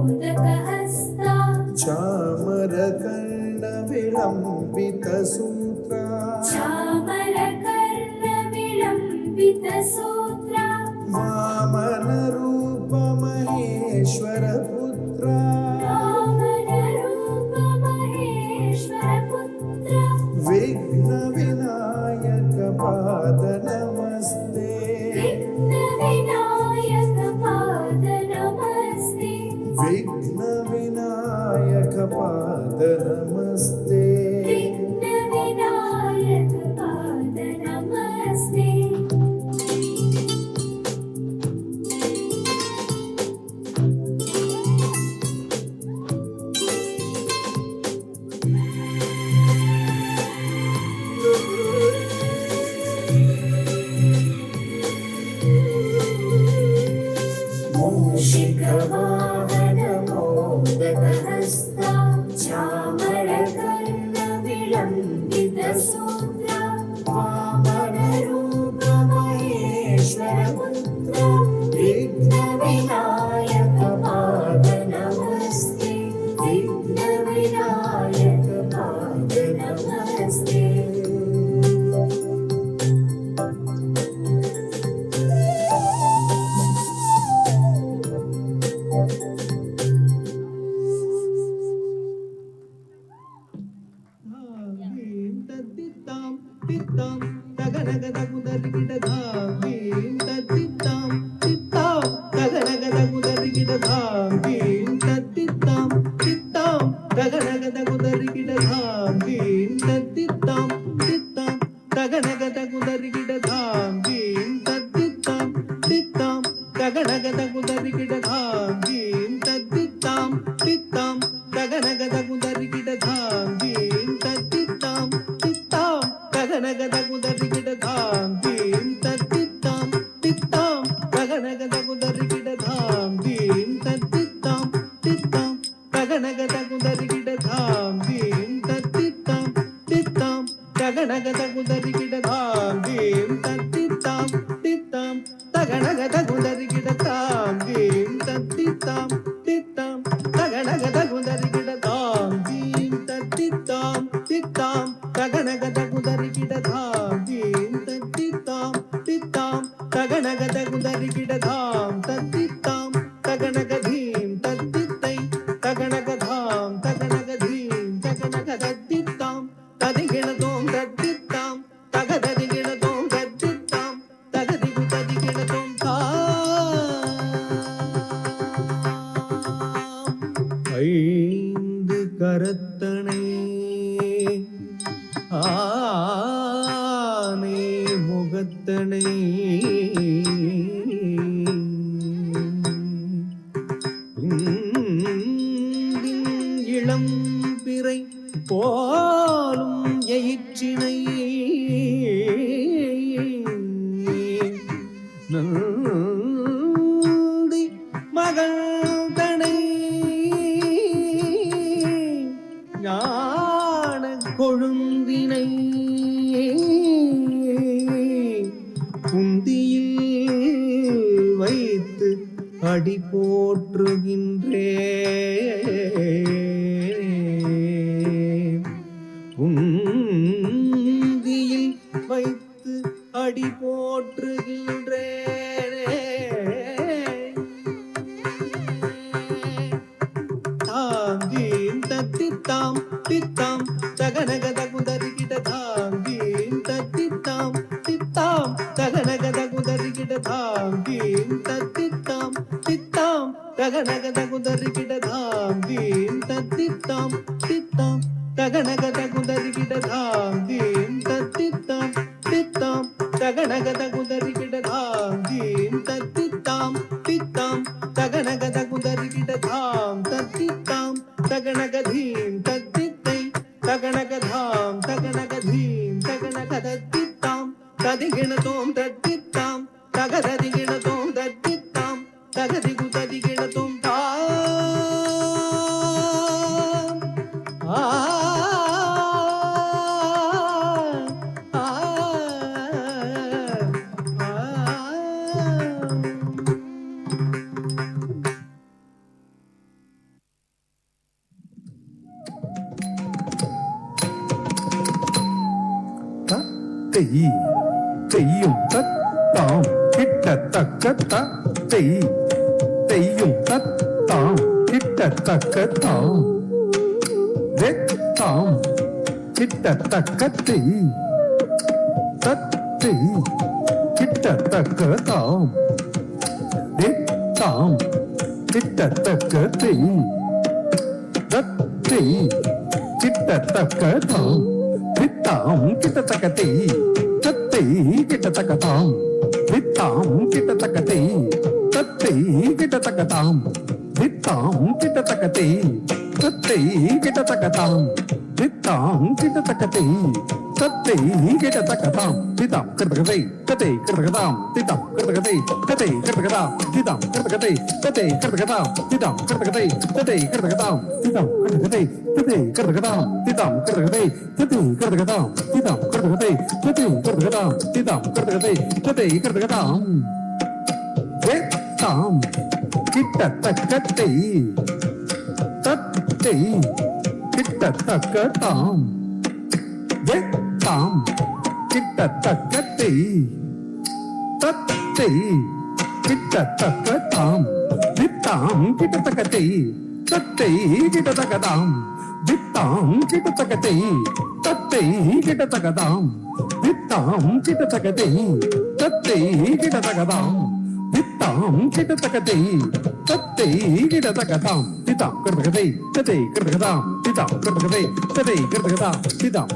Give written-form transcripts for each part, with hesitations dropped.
मूषिकवाहनमोदकहस्ता चामरकर्णविलम्बितसूत्रा चामरकर्णविलम्बितसूत्रा वामनरूपमहेश्वरपुत्रा वामनरूपमहेश्वरपुत्रा विघ्नविनायकपाद नमस्ते विघ्नविनायकपाद नमस्ते विघ्नविनायकपाद नमस्ते विघ्नविनायकपाद नमस्ते मूषिकवाहनमोदकहस्ता चामरकर्णविलम्बितसूत्रा वामनरूपमहेश्वरपुत्रा विघ्नविनायकपाद नमस्ते विघ्नविनायकपाद नमस्ते ஐந்து கரத்தனை ஆனை முகத்தனை இளம் பிறை போலும் எயிற்றினை நந்தி மகள் தனை ஞான கொழுந்தினை குந்தியில் வைத்து அடி போற்றுகின்றேன் குந்தியில் வைத்து அடி போற்றுகின்றேன் தாங்கீம் தத்தித்தாம் தித்தாம் தகனகதகுதரிகிட தாங்கீம் தத்தித்தாம் தித்தாம் தகனகதகுதரிகிட தாங்கீம் தத்தித்தாம் தித்தாம் தகனகதகுதரிகிட தாங்கீம் தத்தித்தாம் தித்தாம் தகனகதகுதரிகிட தாங்கீம் தத்தித்தாம் தித்தாம் தகனகதகுதரிகிட தாங்கீம் தத்தித்தாம் தித்தாம் தகனகதகுதரிகிட தாம் தத்தித்தாம் தகனகதீம் தத்தித்தை தகனகதாம் தகனகதீம் தகனகதத்தித்தாம் ததிகிணதோம் தத்தித்தாம் தகததிகிணதோம் தத்தித்தாம் தகதிகு ததிகிணதோம் தாம் ஆ செய்யும் தத்தாம் கிட்டத்தக்க செய்யும் தத்தாம் கிட்டத்தக்க தாம் வெத்தாம் கிட்டத்தக்க தத்தை கிட்டத்தக்க தாம் வெத்தாம் கிட்டத்தக்க தத்தை கிட்டத்தக்க தாம் வித்தாம் கிட்டத்தக்கத்தை தத்தை கிட்டத்தக்கதாம் வித்தாம் கிட்டத்தக்கத்தை தத்தை கிட்டத்தக்கதாம் வித்தாம் கிட்டத்தக்கத்தை தத்தை கிட்டத்தக்கதாம் வித்தாம் கிட்டத்தக்கத்தை தத்தை கிட்டத்தக்கதாம் திதாம் கிட்டத்தக்கதை தத்தை கிட்டத்தக்கதாம் திதாம் கிட்டத்தக்கதை தத்தை கிட்டத்தக்கதாம் திதாம் கிட்டத்தக்கதை தத்தை கிட்டத்தக்கதாம் திதாம் கிட்டத்தக்கதை தத்தை கிட்டத்தக்கதாம் திதாம் கிட்டத்தக்கதை தத்தை கிட்டத்தக்கதாம் திதாம் கிட்டத்தக்கதை தத்தை கிட்டத்தக்கதாம் திதாம் கிட்டத்தக்கதை தத்தை கிட்டத்தக்கதாம் திதாம் கிட்டத்தக்கதை தத்தை கிட்டத்தக்கதாம் வேத்தாம் கிட்டத்தக்கத்தை தத்தை கிட்டத்தக்கதாம் வேத்தாம் கிட்டத்தக்கத்தை தத்தை கிட்டத்தக்கதாம் வித்தாம் கிட்டத்தக்கத்தை தத்தை கிட்டத்தக்கதாம் வித்தாம் கிட்டத்தக்கத்தை தத்தை கிட்டத்தக்கதாம் வித்தாம் கிட்டத்தக்கத்தை தத்தை கிட்டத்தக்கதாம் வித்தாம் கிட்டத்தக்கத்தை தத்தை கிட்டத்தக்கதாம் திதாம் கிட்டத்தக்கதை தத்தை கிட்டத்தக்கதாம் திதாம் கிட்டத்தக்கதை தத்தை கிட்டத்தக்கதாம் திதாம் கிட்டத்தக்கதை தத்தை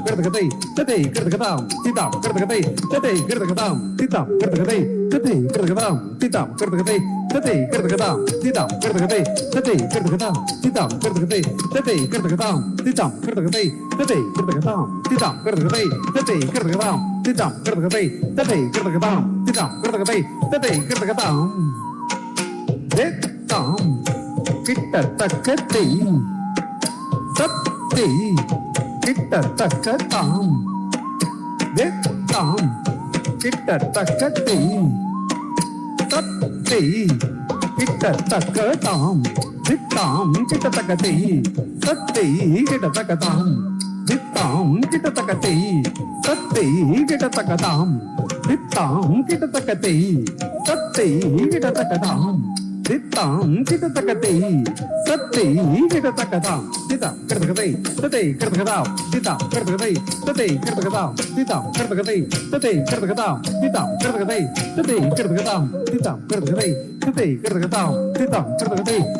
கிட்டத்தக்கதாம் திதாம் கிட்டத்தக்கதை தத்தை கிட்டத்தக்கதாம் திதாம் கிட்டத்தக்கதை தத்தை கிட்டத்தக்கதாம் திதாம் கிட்டத்தக்கதை தத்தை கிட்டத்தக்கதாம் திதாம் கிட்டத்தக்கதை தத்தை கிட்டத்தக்கதாம் திதாம் கிட்டத்தக்கதை தத்தை கிட்டத்தக்கதாம் திதாம் கிட்டத்தக்கதை தத்தை கிட்டத்தக்கதாம் திதாம் கிட்டத்தக்கதை தத்தை கிட்டத்தக்கதாம் திதாம் கிட்டத்தக்கதை தத்தை கிட்டத்தக்கதாம் திதாம் கிட்டத்தக்கதை தத்தை கிட்டத்தக்கதாம் வேத்தாம் கிட்டத்தக்கத்தை தத்தை கிட்டத்தக்கதாம் வேத்தாம் கிட்டத்தக்கத்தை தத்தை கிட்டத்தக்கதாம் வித்தாம் கிட்டத்தக்கத்தை தத்தை கிட்டத்தக்கதாம் வித்தாம் கிட்டத்தக்கத்தை தத்தை கிட்டத்தக்கதாம் வித்தாம் கிட்டத்தக்கத்தை தத்தை கிட்டத்தக்கதாம் வித்தாம் கிட்டத்தக்கத்தை தத்தை கிட்டத்தக்கதாம் திதாம் கிட்டத்தக்கதை தத்தை கிட்டத்தக்கதாம் திதாம் கிட்டத்தக்கதை தத்தை கிட்டத்தக்கதாம் திதாம் கிட்டத்தக்கதை தத்தை கிட்டத்தக்கதாம் திதாம் கிட்டத்தக்கதை தத்தை கிட்டத்தக்கதாம் திதாம் கிட்டத்தக்கதை தத்தை கிட்டத்தக்கதாம் திதாம் கிட்டத்தக்கதை தத்தை கிட்டத்தக்கதாம் திதாம் கிட்டத்தக்கதை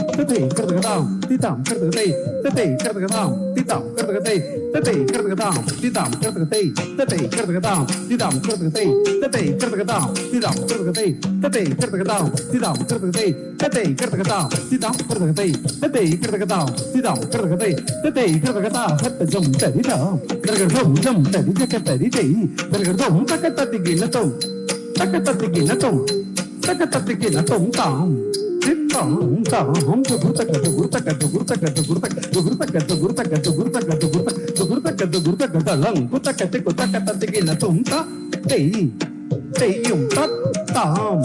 தத்தை கிட்டத்தக்கதாம் திதாம் கிட்டத்தக்கதை தத்தை கிட்டத்தக்கதாம் திதாம் கிட்டத்தக்கதை தத்தை கிட்டத்தக்கதாம் திதாம் கிட்டத்தக்கதை தத்தை கிட்டத்தக்கதாம் திதாம் கிட்டத்தக்கதை தத்தை கிட்டத்தக்கதாம் திதாம் கிட்டத்தக்கதை தத்தை கிட்டத்தக்கதாம் திதாம் கிட்டத்தக்கதை தத்தை கிட்டத்தக்கதாம் திதாம் கிட்டத்தக்கதை தத்தை கிட்டத்தக்கதா ஹத்தஜம் தரிதாம் கிரகடம் ஜம் தரிஜக தரிதை கிரகடம் தக்கத்தத்திகிலதம் தக்கத்தத்திகிலதம் தக்கத்தத்திகிலதம் தாம் தித்தாம் தாம் குருதக்கத்து குருதக்கத்து குருதக்கத்து குருதக்கத்து குருதக்கத்து குருதக்கத்து குருதக்கத்து குருதக்கத்து குருதக்கத்து குருதக்கத்து லங் குருதக்கத்து குருதக்கத்தத்திகிலதம் தா தெய் செய்யும் தத்தாம்